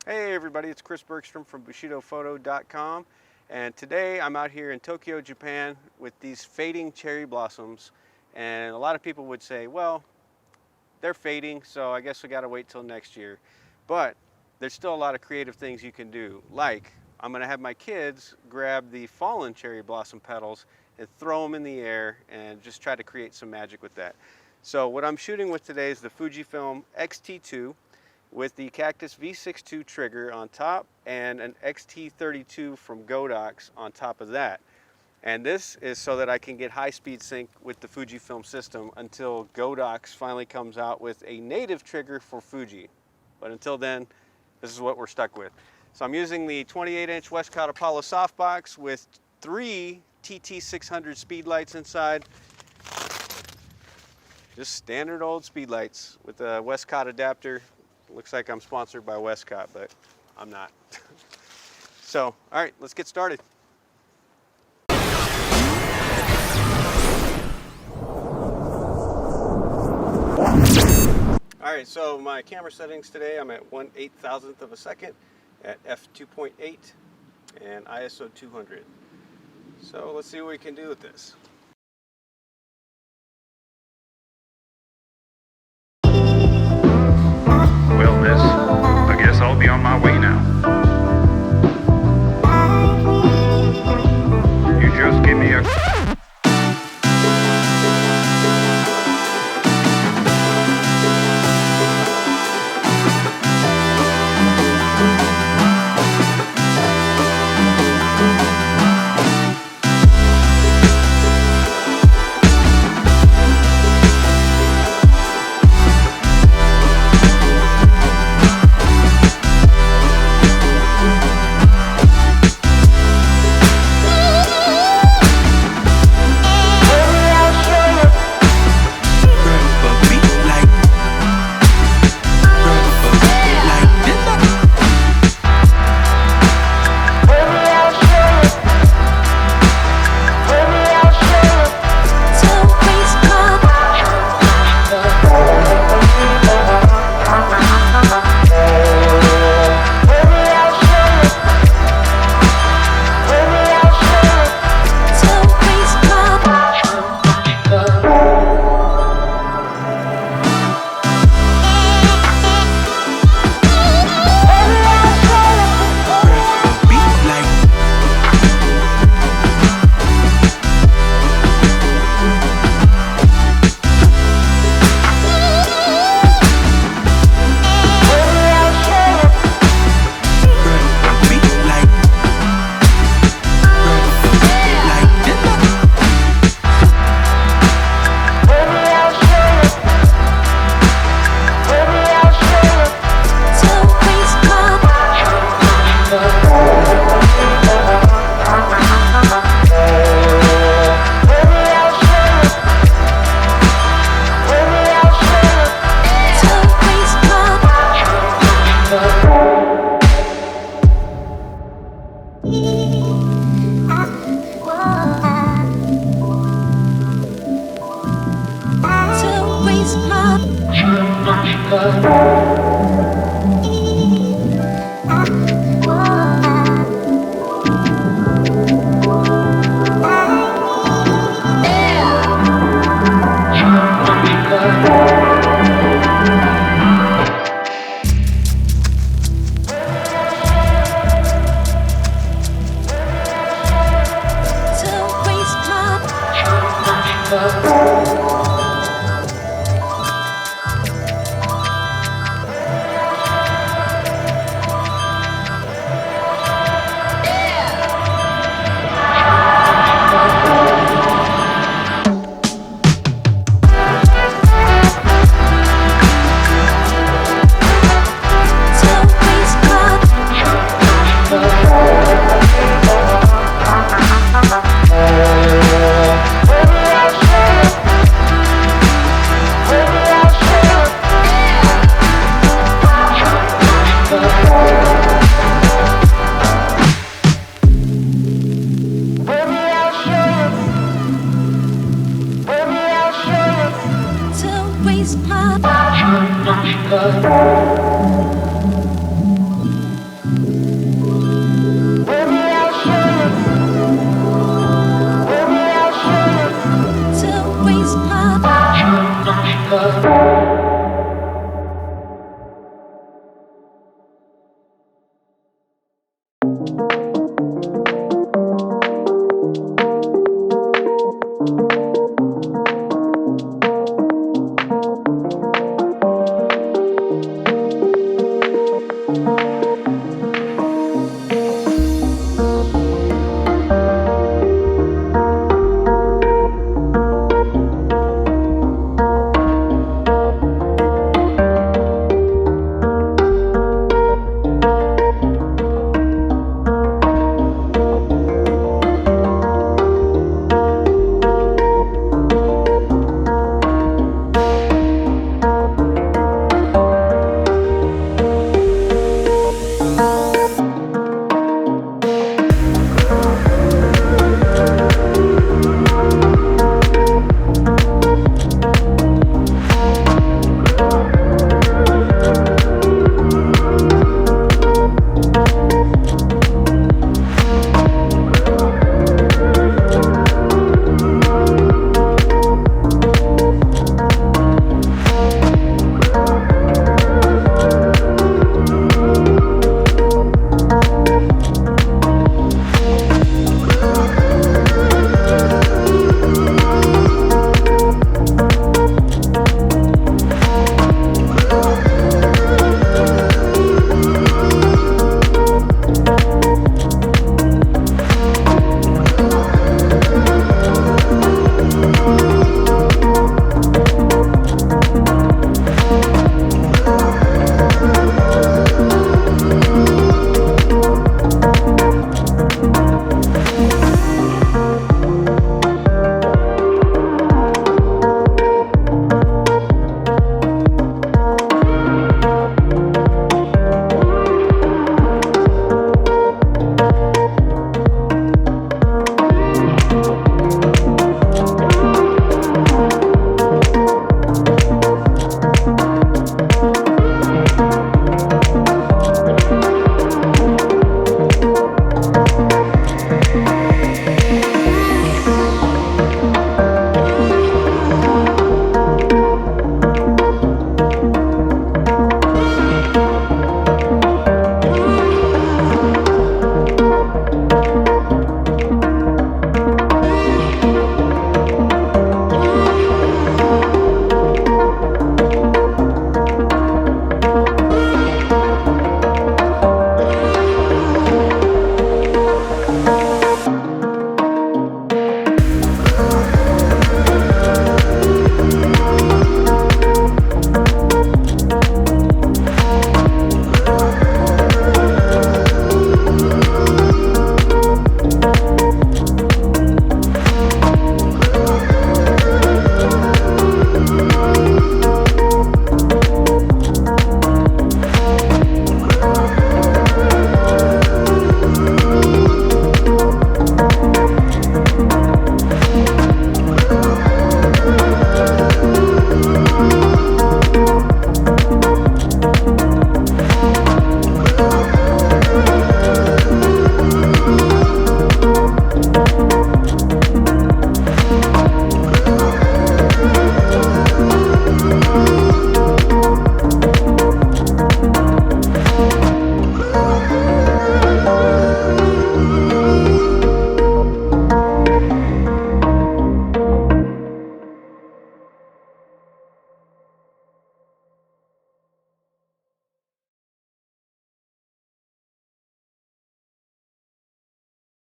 Hey everybody, it's Chris Bergstrom from BushidoPhoto.com, and today I'm out here in Tokyo, Japan with these fading cherry blossoms. And a lot of people would say, well, they're fading, so I guess we gotta wait till next year. But there's still a lot of creative things you can do. Like, I'm gonna have my kids grab the fallen cherry blossom petals and throw them in the air and just try to create some magic with that. So what I'm shooting with today is the Fujifilm X-T2 with the Cactus V62 trigger on top and an XT32 from Godox on top of that. And this is so that I can get high speed sync with the Fujifilm system until Godox finally comes out with a native trigger for Fuji. But until then, this is what we're stuck with. So I'm using the 28-inch Westcott Apollo softbox with 3 TT600 speed lights inside. Just standard old speed lights with a Westcott adapter. Looks like I'm sponsored by Westcott, but I'm not. So, all right, let's get started. All right, so my camera settings today, I'm at 1/8,000th of a second at f2.8 and ISO 200. So let's see what we can do with this.